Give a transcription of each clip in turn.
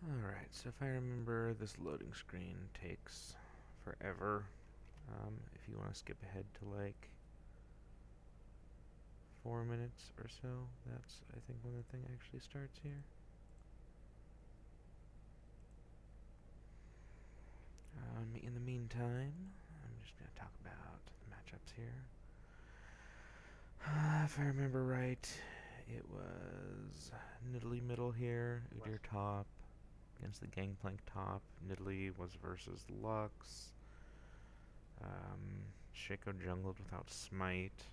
Alright, so if I remember, this loading screen takes forever. If you want to skip ahead to like 4 minutes or so, that's I think when the thing actually starts here. In the meantime, I'm just going to talk about the matchups here. If I remember right, it was Nidalee middle here, Udyr top, against the Gangplank top. Nidalee was versus Lux. Shaco jungled without smite.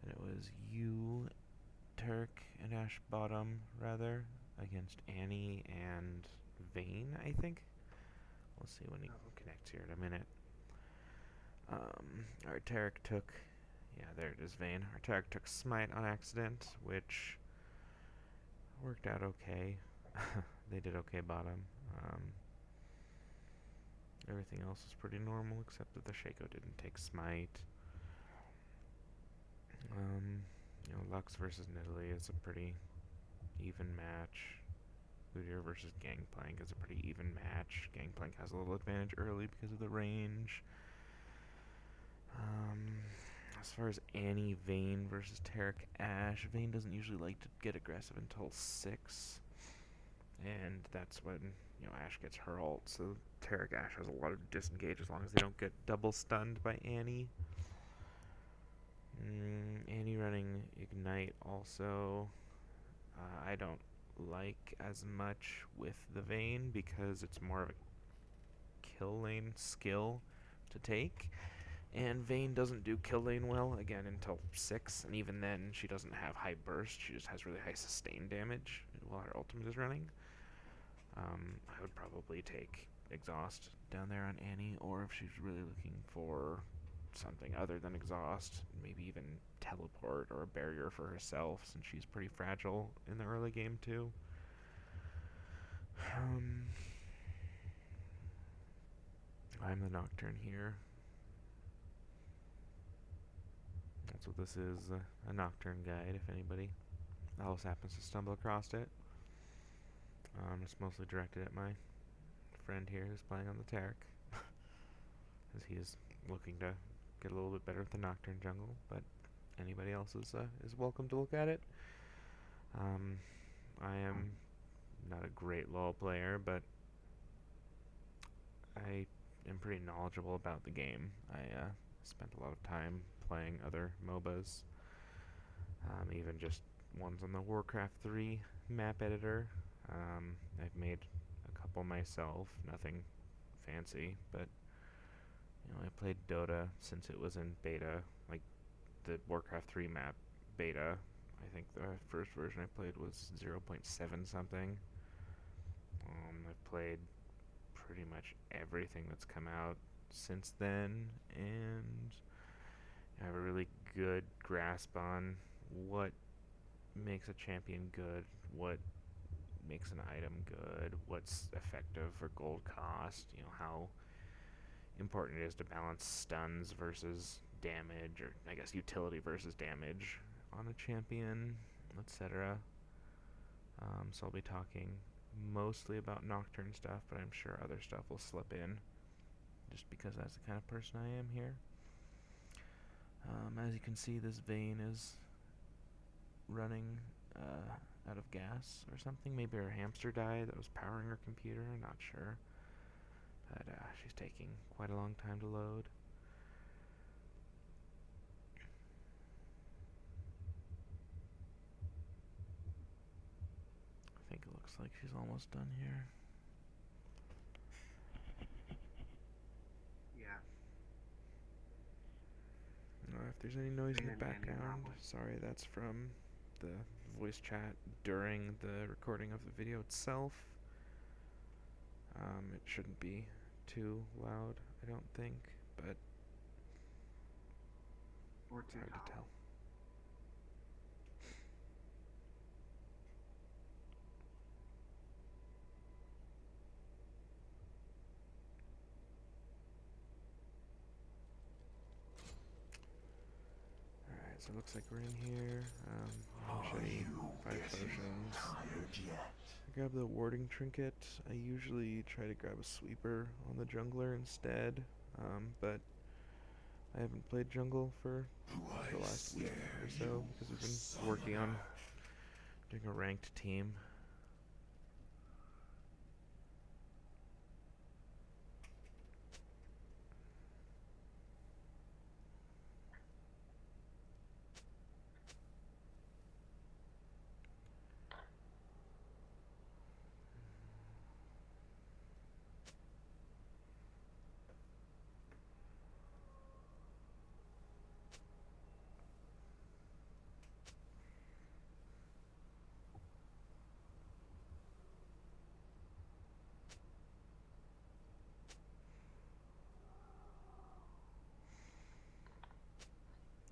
And it was you, Turk, and Ash bottom, rather, against Annie and Vayne, I think. We'll see when he connects here in a minute. Our Tarek took... Yeah, there it is, Vayne. Our Tarek took smite on accident, which worked out okay. They did okay bottom. Everything else was pretty normal, except that the Shaco didn't take smite. Lux versus Nidalee is a pretty even match. Udyr versus Gangplank is a pretty even match. Gangplank has a little advantage early because of the range. As far as Annie, Vayne versus Tarek Ashe, Vayne doesn't usually like to get aggressive until 6. And that's when, Ashe gets her ult. So Tarek Ashe has a lot of disengage as long as they don't get double stunned by Annie. Annie running Ignite also. I don't like as much with the Vayne because it's more of a kill lane skill to take. And Vayne doesn't do kill lane well, again, until 6, and even then, she doesn't have high burst, she just has really high sustain damage while her ultimate is running. I would probably take Exhaust down there on Annie, or if she's really looking for something other than Exhaust, maybe even Teleport or a barrier for herself, since she's pretty fragile in the early game, too. I'm the Nocturne here. That's what this is, a Nocturne guide, if anybody else happens to stumble across it. It's mostly directed at my friend here who's playing on the Tarek, as he is looking to get a little bit better with the Nocturne jungle, but anybody else is welcome to look at it. I am not a great LoL player, but I am pretty knowledgeable about the game. I spent a lot of time playing other MOBAs, even just ones on the Warcraft 3 map editor. I've made a couple myself, nothing fancy, but I played Dota since it was in beta, like the Warcraft 3 map beta. I think the first version I played was 0.7 something. I've played pretty much everything that's come out since then, and I have a really good grasp on what makes a champion good, what makes an item good, what's effective for gold cost, how important it is to balance stuns versus damage, or I guess utility versus damage on a champion, etc. So I'll be talking mostly about Nocturne stuff, but I'm sure other stuff will slip in, just because that's the kind of person I am here. As you can see, this Vayne is running out of gas or something. Maybe her hamster died that was powering her computer, I'm not sure. But she's taking quite a long time to load. I think it looks like she's almost done here. Yeah. If there's any noise in the background, sorry, that's from the voice chat during the recording of the video itself. It shouldn't be too loud, I don't think, but it's hard to tell. Alright, so it looks like we're in here. I'll show you 5 potions. I grab the warding trinket, I usually try to grab a sweeper on the jungler instead, but I haven't played jungle for the last week or so because we've been working on doing a ranked team.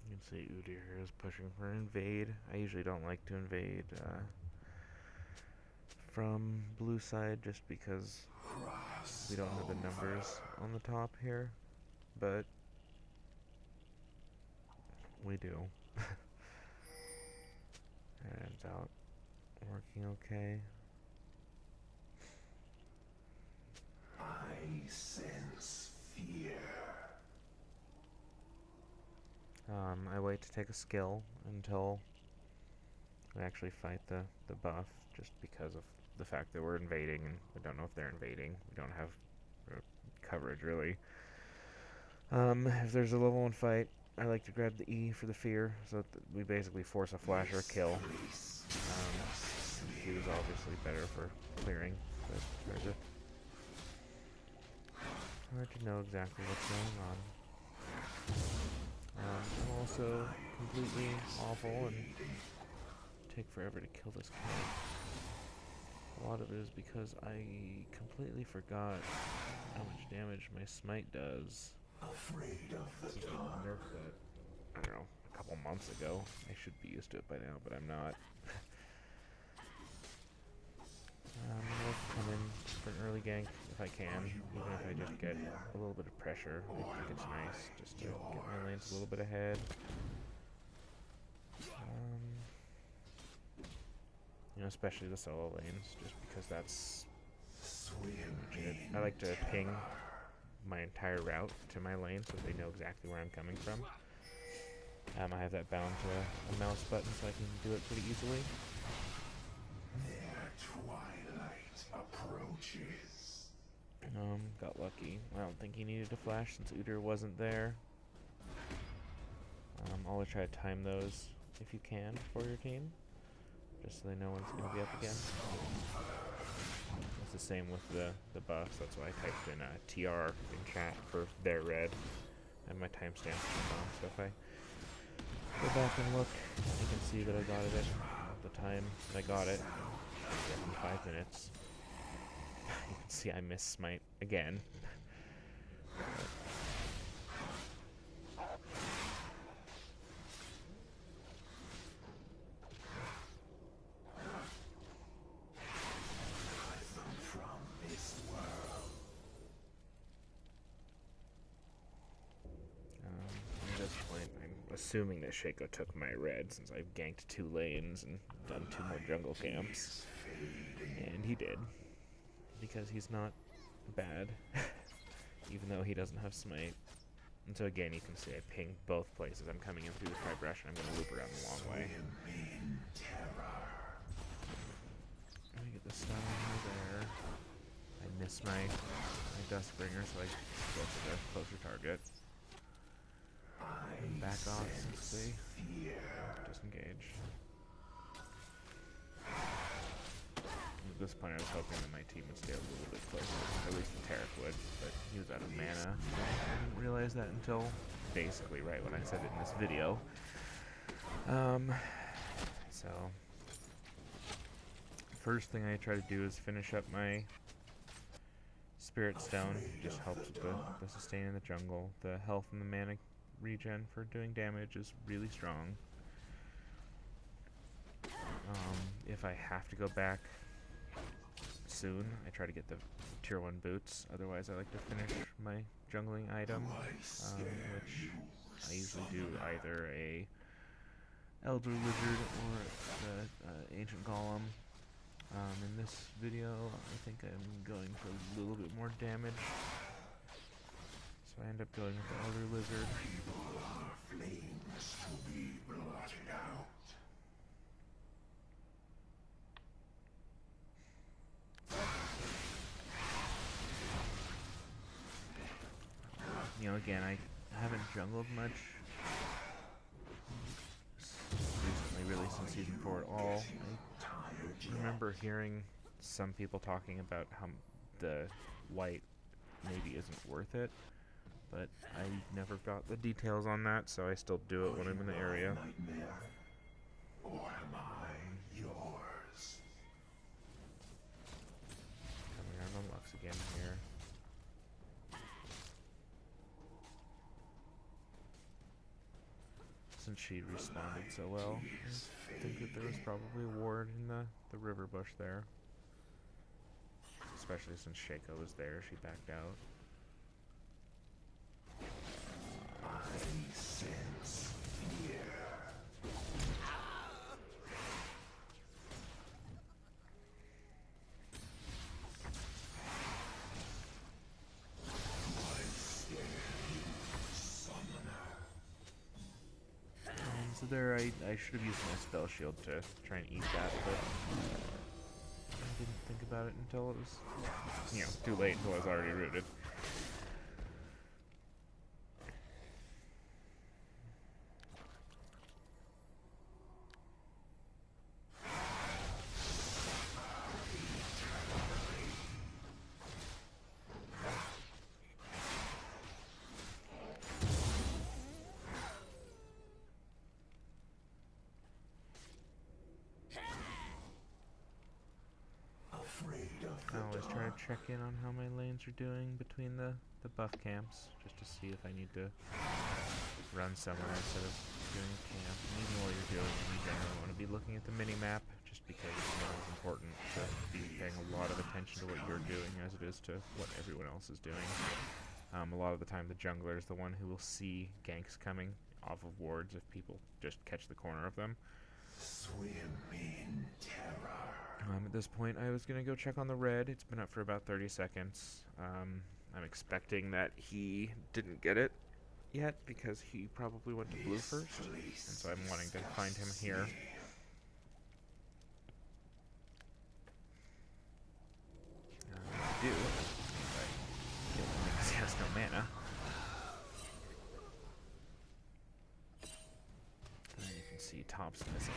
You can see Udyr is pushing for invade. I usually don't like to invade from blue side just because we don't have the numbers on the top here, but we do. Ends out working okay. I sense fear. I wait to take a skill until we actually fight the buff, just because of the fact that we're invading and we don't know if they're invading. We don't have coverage really. If there's a level 1 fight, I like to grab the E for the fear, so that we basically force a flash or a kill. Q is obviously better for clearing, but hard to know exactly what's going on. I'm also completely awful and take forever to kill this guy. A lot of it is because I completely forgot how much damage my smite does. Afraid of the dark. Nerfed that, I don't know, a couple months ago. I should be used to it by now, but I'm not. I'll come in for an early gank if I can, even if I just get a little bit of pressure. I think it's nice just to get my lanes a little bit ahead. You know, especially the solo lanes, just because that's legit. I like to ping my entire route to my lane so they know exactly where I'm coming from. I have that bound to a mouse button so I can do it pretty easily. Their twilight approaches. Got lucky. I don't think he needed to flash since Udyr wasn't there. Always try to time those if you can for your team, just so they know when it's going to be up again. It's the same with the buffs. That's why I typed in TR in chat for their red, and my timestamps on. So if I go back and look, you can see that I got it at the time that I got it. In 5 minutes. You can see I missed smite again. At this point, I'm assuming that Shaco took my red since I've ganked 2 lanes and done 2 more jungle camps. And he did. Because he's not bad, even though he doesn't have smite. And so again, you can see I ping both places. I'm coming in through the Tribe Rush and I'm going to loop around the long way. Let me get the stun on there. I miss my Dustbringer, so I go to the closer target. And back off since they disengage. At this point, I was hoping that my team would stay a little bit closer, at least the Taric would, but he was out of mana. I didn't realize that until basically right when I said it in this video. So, first thing I try to do is finish up my Spirit Stone. Just helps with the sustain in the jungle. The health and the mana regen for doing damage is really strong. If I have to go back soon, I try to get the tier 1 boots. Otherwise, I like to finish my jungling item, which I usually do either a Elder Lizard or the Ancient Golem, In this video, I think I'm going for a little bit more damage. So I end up going with the Elder Lizard. People are flames to be blotted out. You know, again, I haven't jungled much recently, really, since Season 4 at all. I remember hearing some people talking about how the white maybe isn't worth it, but I never got the details on that, so I still do it when I'm in the area. Nightmare, or am I yours? Coming around on Lux again here. Since she responded so well, I think that there was probably a ward in the river bush there. Especially since Shaco was there, she backed out. I sense fear. So there, I should have used my spell shield to try and eat that, but I didn't think about it until it was, you know, too late, until I was already rooted. I always try to check in on how my lanes are doing between the buff camps, just to see if I need to run somewhere instead of doing a camp. And even while you're doing it, you generally want to be looking at the mini-map, just because it's not as important to be paying a lot of attention to what you're doing as it is to what everyone else is doing. A lot of the time the jungler is the one who will see ganks coming off of wards if people just catch the corner of them. Swim in terror. At this point, I was going to go check on the red. It's been up for about 30 seconds. I'm expecting that he didn't get it yet because he probably went to blue first. And so I'm wanting to find him here. I do. But because he has no mana. And you can see top's missing.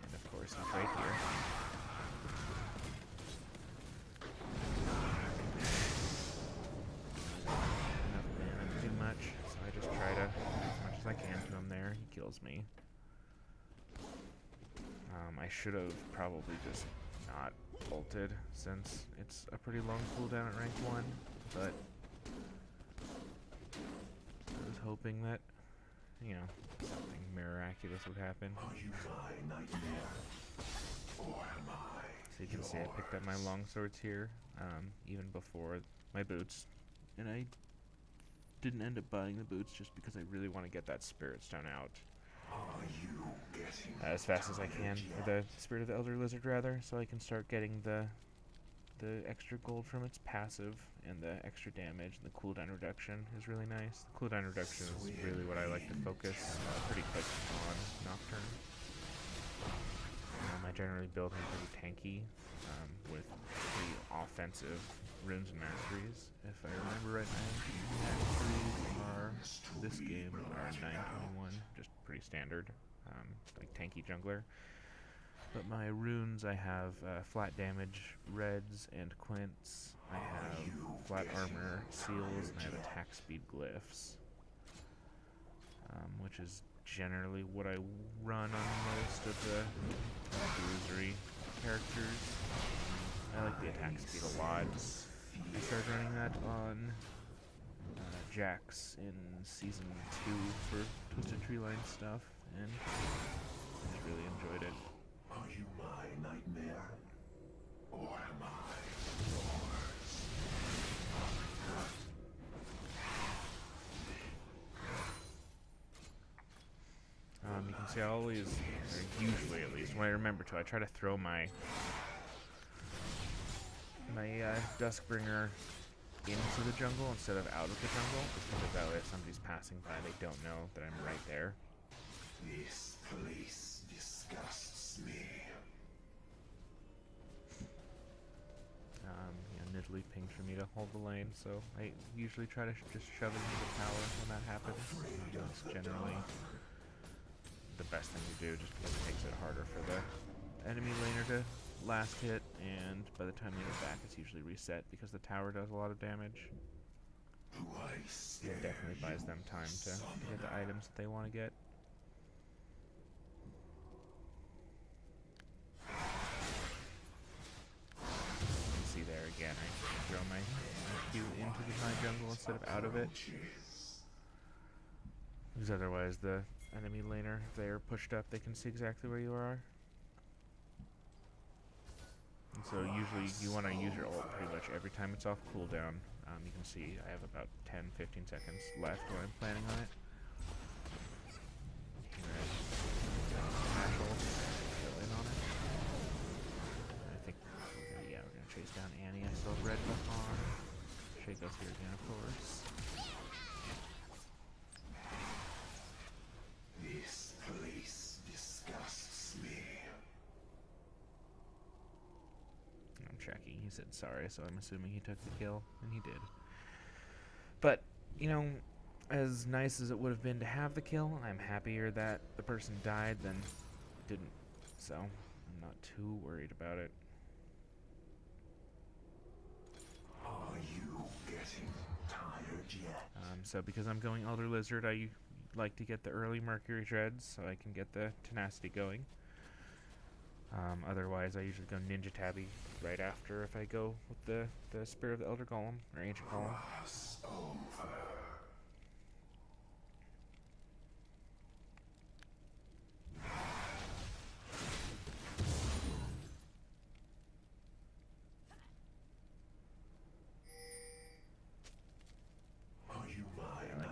And of course, he's right here. So I just try to, as much as I can to him there. He kills me. I should have probably just not ulted, since it's a pretty long cooldown at rank 1, but I was hoping that, you know, something miraculous would happen. Are you my nightmare, or am I So you can see I picked up my longswords here, even before my boots, and I didn't end up buying the boots just because I really want to get that Spirit Stone out as fast as I can, or the Spirit of the Elder Lizard rather, so I can start getting the extra gold from its passive, and the extra damage, and the cooldown reduction is really nice. The cooldown reduction is really what I like to focus pretty quick on Nocturne. I generally build him pretty tanky, with pretty offensive runes and masteries. If I remember right, my masteries are, this game, are 921, just pretty standard, like tanky jungler. But my runes, I have flat damage reds and quints, I have flat armor seals, and I have attack speed glyphs, which is generally what I run on most of the illusory characters. I like the attack speed a lot. I started running that on Jax in Season 2 for Twisted Treeline stuff, and I just really enjoyed it. Are you my nightmare, or am I yours? You can see I always, or usually at least, when I remember to, I try to throw my my Duskbringer into the jungle instead of out of the jungle, because that way if somebody's passing by, they don't know that I'm right there. This place disgusts me. Nidalee pinged for me to hold the lane, so I usually try to just shove it into the tower when that happens. That's generally the best thing to do, just because it makes it harder for the enemy laner to last hit, and by the time they get back, it's usually reset because the tower does a lot of damage. It definitely buys them time to get the items that they want to get. See there again, I throw my Q into my jungle instead of out of it. Because otherwise the enemy laner, if they are pushed up, they can see exactly where you are. And so usually you want to use your ult pretty much every time it's off cooldown. You can see I have about 10-15 seconds left when I'm planning on it. Smash ult, go in on it. I think, yeah, we're going to chase down Annie. I still have red buff on. Shaco's here again, of course. This place disgusts me. I'm checking. He said sorry, so I'm assuming he took the kill, and he did. But, you know, as nice as it would have been to have the kill, I'm happier that the person died than didn't. So, I'm not too worried about it. Are you getting tired yet? So because I'm going Elder Lizard, I like to get the early Mercury Treads so I can get the tenacity going. Otherwise, I usually go Ninja Tabby right after if I go with the Spirit of the Elder Golem, or Ancient Golem. Cross over.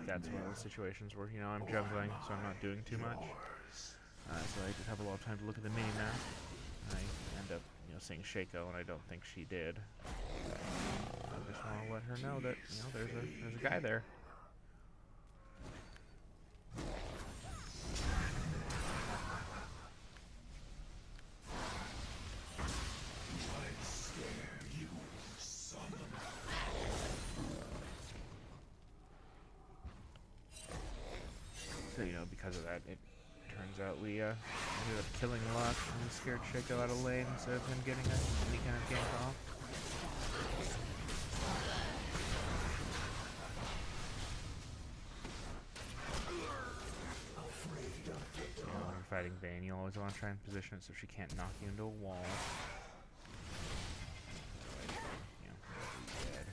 That's one of the situations where, you know, I'm jungling, so I'm not doing too much. So I just have a lot of time to look at the mini-map. I end up, you know, seeing Shaco, and I don't think she did. I just want to let her know that, you know, there's a guy there. So, you know, because of that, it turns out we ended up killing a lot, and we scared Shaco out of lane instead of him getting any kind of gank off. You know, when you're fighting Vayne, you always want to try and position it so she can't knock you into a wall. You know, dead.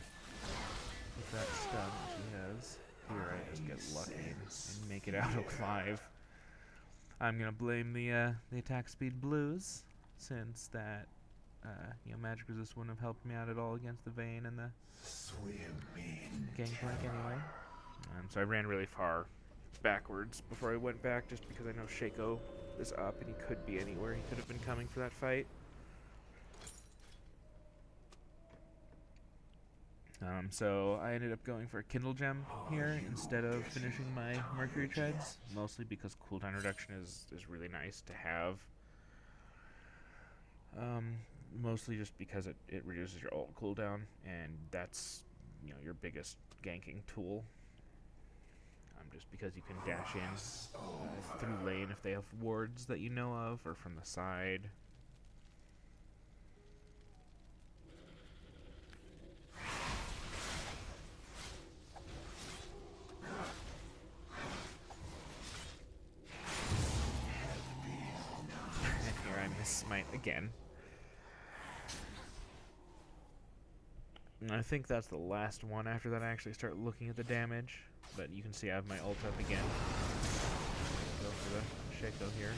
With that stun that she has. Here I just get lucky and make it out alive. I'm gonna blame the attack speed blues, since that you know, magic resist wouldn't have helped me out at all against the Vayne and the Gangplank anyway. So I ran really far backwards before I went back, just because I know Shaco is up and he could be anywhere. He could have been coming for that fight. So I ended up going for a Kindle Gem here instead of finishing my Mercury Treads, mostly because cooldown reduction is really nice to have. Mostly just because it reduces your ult cooldown, and that's, you know, your biggest ganking tool. Just because you can dash in through lane if they have wards that you know of, or from the side. Smite again. And I think that's the last one. After that I actually start looking at the damage, but you can see I have my ult up again. Go for the Shaco here.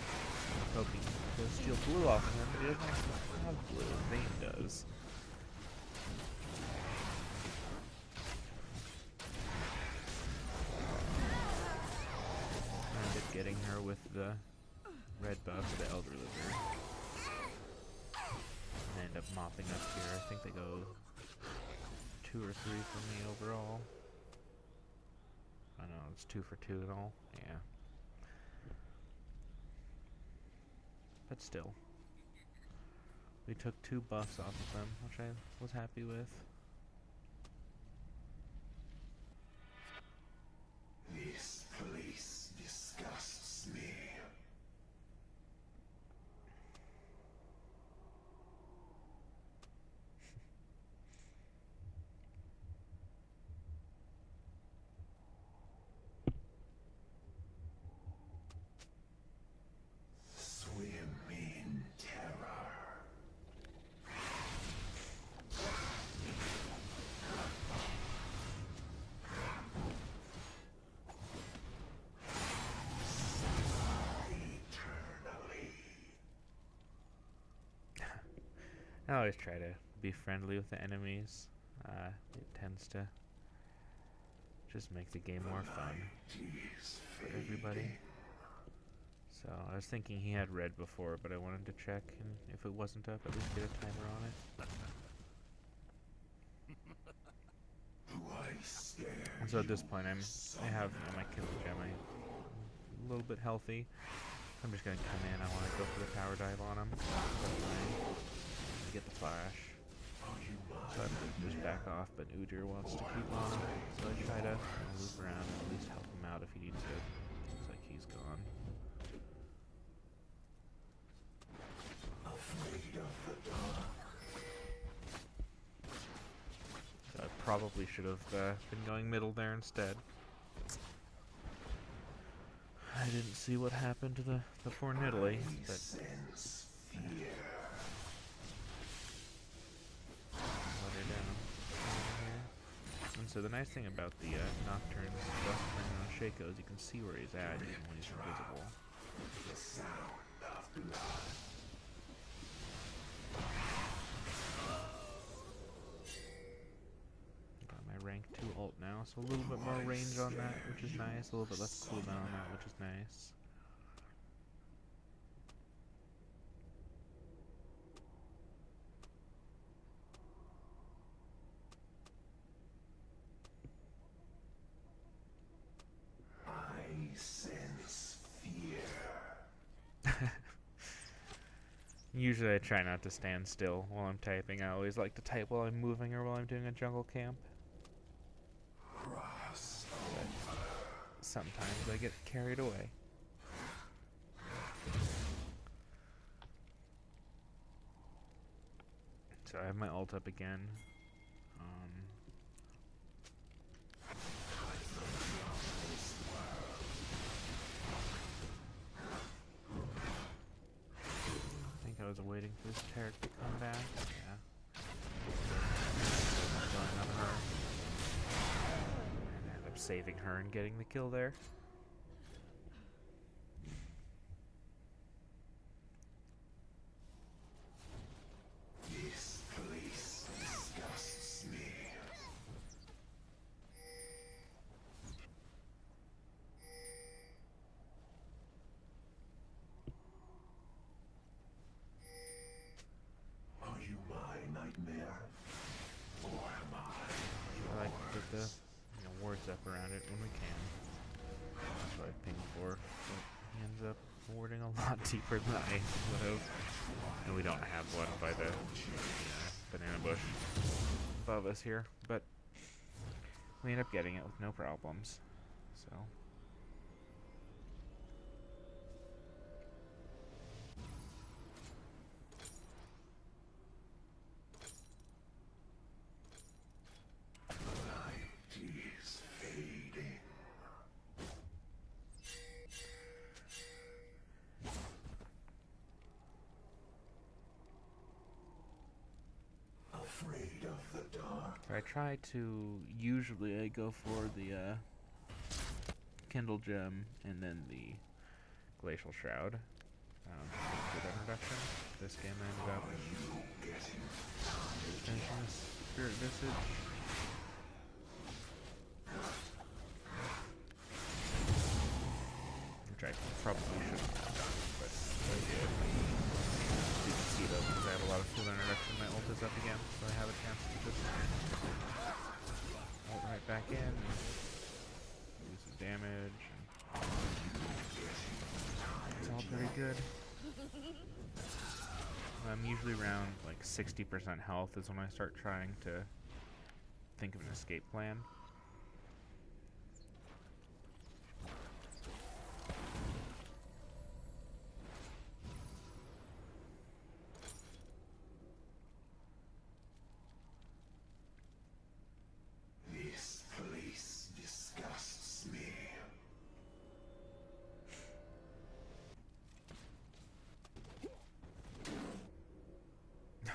Hoping to steal blue off of him, but he doesn't actually have blue. Vayne does. I end up getting her with the red buff, the Elder Lizard. And end up mopping up here. I think they go 2 or 3 for me overall. I know, it's 2 for 2 and all. Yeah. But still. We took 2 buffs off of them, which I was happy with. This place disgusts me. Swim in terror. I always try to be friendly with the enemies. It tends to just make the game more fun for everybody. So I was thinking he had red before, but I wanted to check, and if it wasn't up, at least get a timer on it. And so at this point, I have my kill gem. I'm a little bit healthy. I'm just gonna come in. I want to go for the power dive on him. Get the flash. So I just back off, but Udyr wants to keep on him. So I try to loop around and at least help him out if he needs to. Looks like he's gone. So I probably should have been going middle there instead. I didn't see what happened to the poor Nidalee, but let her down. And so the nice thing about the Nocturne buff turning on Shaco is you can see where he's at even when he's invisible. The sound of blood. Got my rank 2 ult now, so a little bit more range on that, which is nice. A little bit less cooldown on that, which is nice. I sense fear. Usually I try not to stand still while I'm typing. I always like to type while I'm moving or while I'm doing a jungle camp. But sometimes I get carried away. So I have my ult up again. I was waiting for this turret to come back. Yeah. Going on her. And I end up saving her and getting the kill there. This place disgusts me. Are you my nightmare? Or am I? I like to put the wards up around it when we can. That's what I pinged for. But he ends up warding a lot deeper than I would have. And we don't have one by the banana bush above us here, but we end up getting it with no problems. So. Light is fading. Afraid of the dark. So I try to, usually I go for the Kindle Gem and then the Glacial Shroud. Good introduction. This game I ended up finishing the Spirit Visage. Which I probably shouldn't have done, but I did. You can see though, because I have a lot of cooldown reduction. My ult is up again, so I have a chance to just ult right back in and do some damage. And it's all pretty good. I'm usually around like 60% health is when I start trying to think of an escape plan. This place disgusts me. Yeah.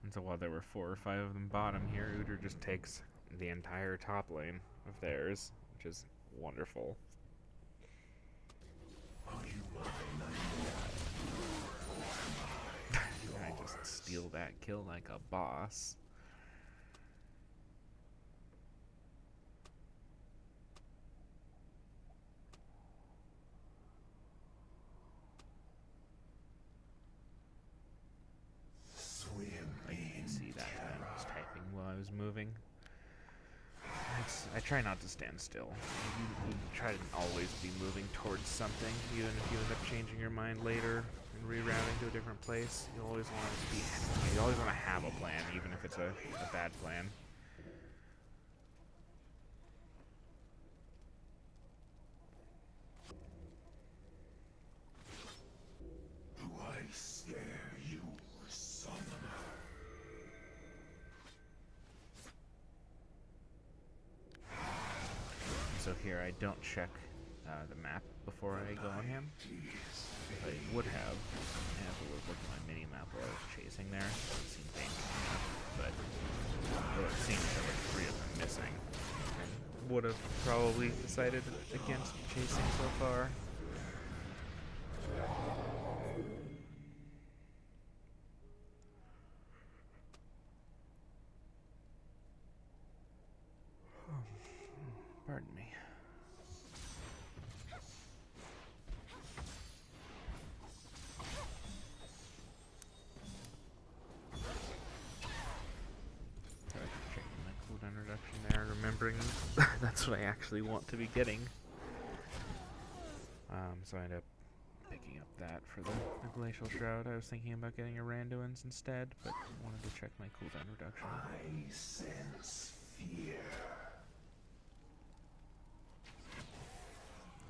And so while there were 4 or 5 of them bottom here, Udyr just takes the entire top lane of theirs, which is wonderful. Are you mine? I just steal that kill like a boss. Swim Like you can in see that terror. I was typing while I was moving. I try not to stand still. You try to always be moving towards something, even if you end up changing your mind later and rerouting to a different place. You always want to have a plan, even if it's a bad plan. Do I scare you, summoner? So here I don't check the map before I go on him. I would have. I have to look at my mini map while I was chasing there. It seemed dangerous enough, but it seems there were 3 of them missing. And would have probably decided against chasing so far. Pardon me. Checking my cooldown reduction there, remembering that's what I actually want to be getting. So I ended up picking up that for the Glacial Shroud. I was thinking about getting a Randuin's instead, but wanted to check my cooldown reduction. I sense fear.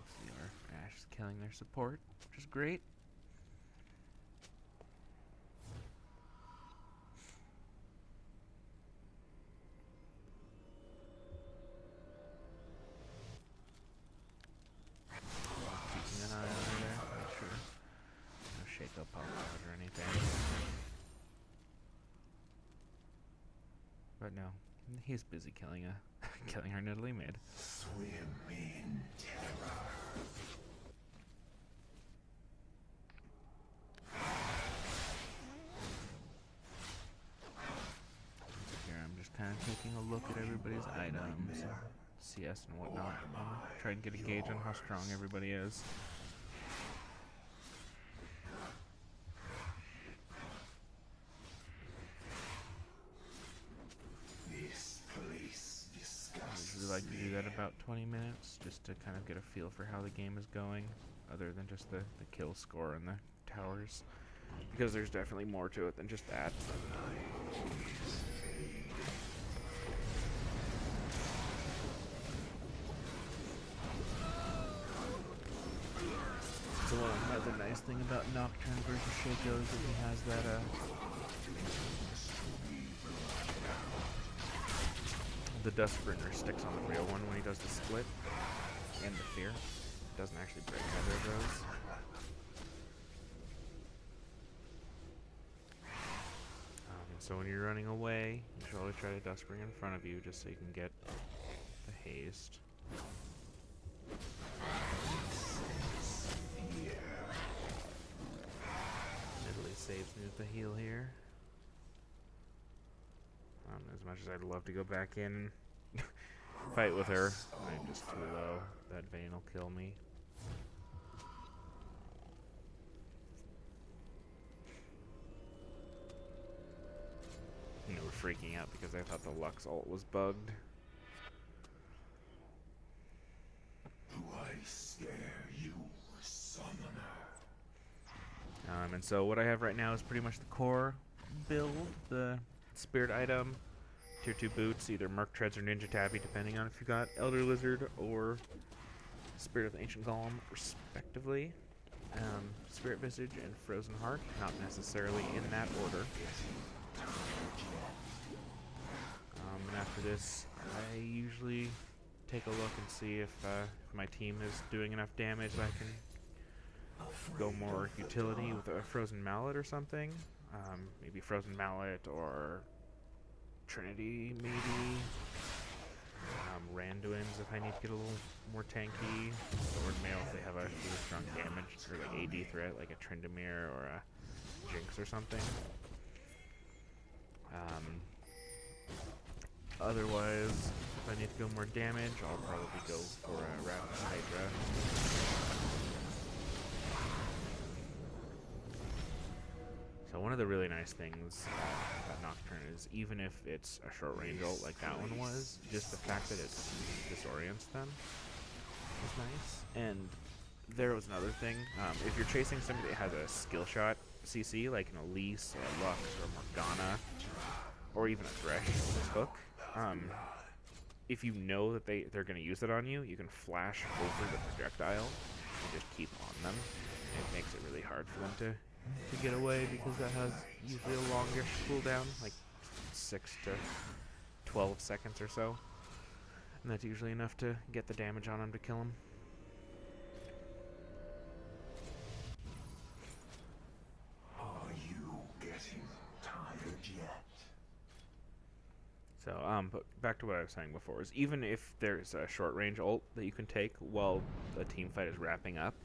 See our Ashe is killing their support, which is great. Keeping an eye on her there, make sure no shake-up pop out or anything. But no, he's busy killing killing our Nidalee mid. Swim in terror. Here I'm just kind of taking a look at everybody's items, CS and whatnot, and try and get a gauge on how strong everybody is. This place I disgusts usually like to do me. that about 20 minutes, just to kind of get a feel for how the game is going, other than just the kill score and the towers. Because there's definitely more to it than just that. So another nice thing about Nocturne versus Shaco is that he has that the Dustbringer sticks on the real one when he does the split, and the fear. It doesn't actually break either of those. So when you're running away, you should always try to Dustbringer in front of you just so you can get the haste. Nidalee saves me with the heal here. As much as I'd love to go back in and fight with her, I'm just too low. That Vayne will kill me. freaking out because I thought the Lux ult was bugged. Do I scare you, summoner? And so what I have right now is pretty much the core build, the spirit item, tier 2 boots, either Merc Treads or Ninja Tabby, depending on if you got Elder Lizard or Spirit of the Ancient Golem, respectively. Spirit Visage and Frozen Heart, not necessarily in that order. And after this, I usually take a look and see if my team is doing enough damage that I can go more utility with a Frozen Mallet or something. Maybe Frozen Mallet or Trinity, maybe. Randuins if I need to get a little more tanky. Sword Mail if they have a really strong damage or like AD threat, like a Tryndamere or a Jinx or something. Otherwise, if I need to go more damage, I'll probably go for a Ravaged Hydra. So one of the really nice things about Nocturne is even if it's a short range ult like that one was, just the fact that it disorients them is nice. And there was another thing, if you're chasing somebody that has a skill shot CC, like an Elise or a Lux or a Morgana, or even a Thresh with his hook, if you know that they're going to use it on you, you can flash over the projectile and just keep on them. It makes it really hard for them to get away because that has usually a longish cooldown, like 6 to 12 seconds or so. And that's usually enough to get the damage on him to kill him. Are you getting tired yet? So, but back to what I was saying before, is even if there's a short range ult that you can take while the team fight is wrapping up,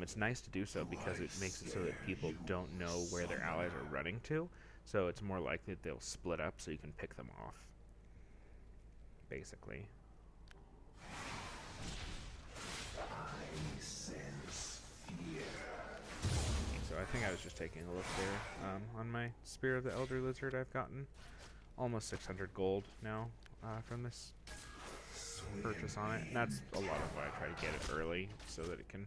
it's nice to do so because it makes it so that people don't know where their allies are running to. So it's more likely that they'll split up so you can pick them off, basically. I sense fear. So I think I was just taking a look there on my Spear of the Elder Lizard. I've gotten almost 600 gold now from this purchase on it. And that's a lot of why I try to get it early so that it can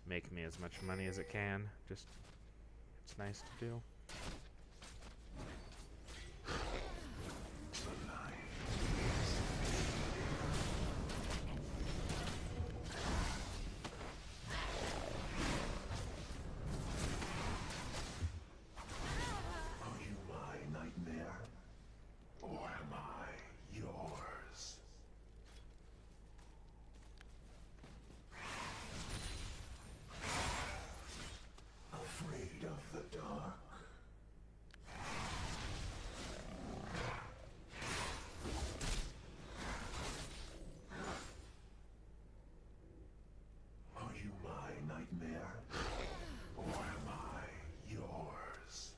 make me as much money as it can. Just, it's nice to do. Are you my nightmare? Or am I yours? Afraid of the dark? Are you my nightmare? Or am I yours?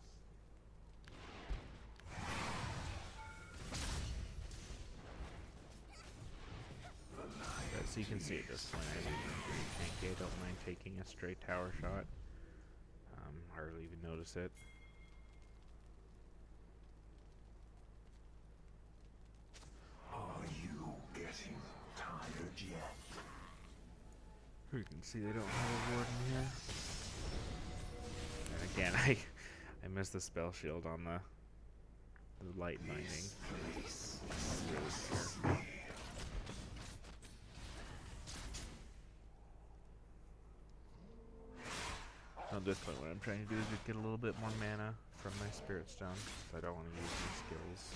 So you can see at this point, I don't mind taking a straight tower shot. Hardly even notice it. Are you getting tired yet? You can see they don't have a warden here. And again, I missed the spell shield on the light binding. So at this point, what I'm trying to do is just get a little bit more mana from my Spirit Stone, so I don't want to use my skills.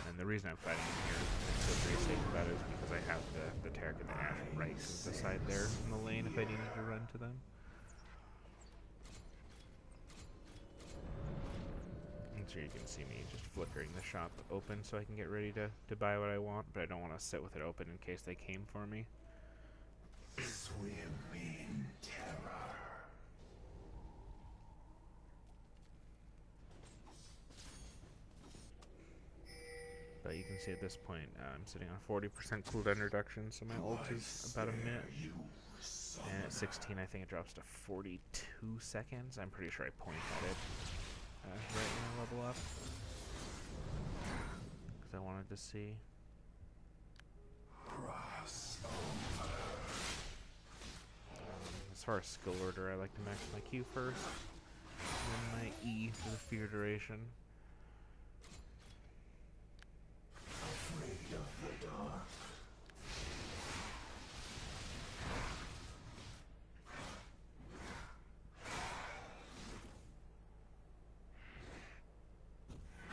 And the reason I'm fighting him here and feel pretty safe about it is because I have the Tarek and the Ash right to the side there in the lane if I needed to run to them. And so you can see me just flickering the shop open so I can get ready to buy what I want, but I don't want to sit with it open in case they came for me. Swim in terror. But you can see at this point, I'm sitting on 40% cooldown reduction, so my ult is about a minute. And at 16, I think it drops to 42 seconds. I'm pretty sure I point at it right when I level up. Because I wanted to see. As far as skill order, I like to max my Q first, and then my E for the fear duration. Afraid of the dark.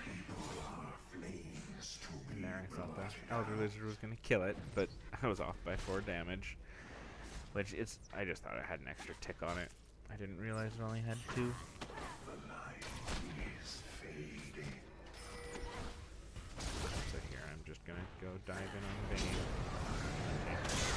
People are flames to be And there I thought brought the Elder Lizard was going to kill it, but I was off by 4 damage. Which I just thought it had an extra tick on it. I didn't realize it only had 2. The light is fading. So here, I'm just gonna go dive in on Bane.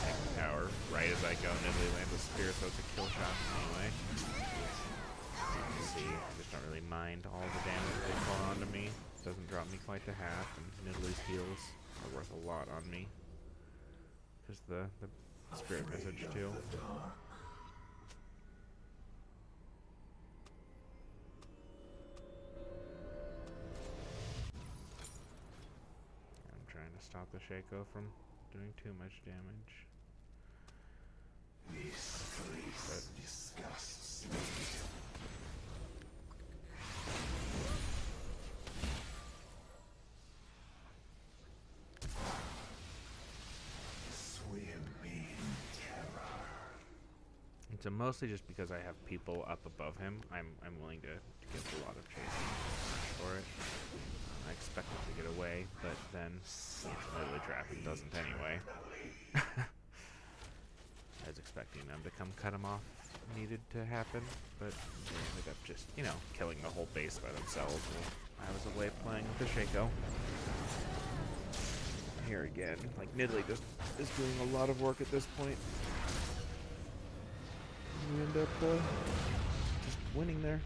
Take the tower right as I go. Nidalee lands a spear, so it's a kill shot anyway. You can see, I just don't really mind all the damage they put onto me. It doesn't drop me quite to half, and Nidalee's heals are worth a lot on me. Because the spirit message too. I'm trying to stop the Shaco from doing too much damage. This place disgusts me. Swim in terror. And so mostly just because I have people up above him, I'm willing to give a lot of chasing for it. I expect it to get away, but then it's literally trap and doesn't anyway. I was expecting them to come cut him off needed to happen, but they ended up just, you know, killing the whole base by themselves while I was away playing with the Shaco. Here again, like Nidalee just is doing a lot of work at this point. We end up just winning there.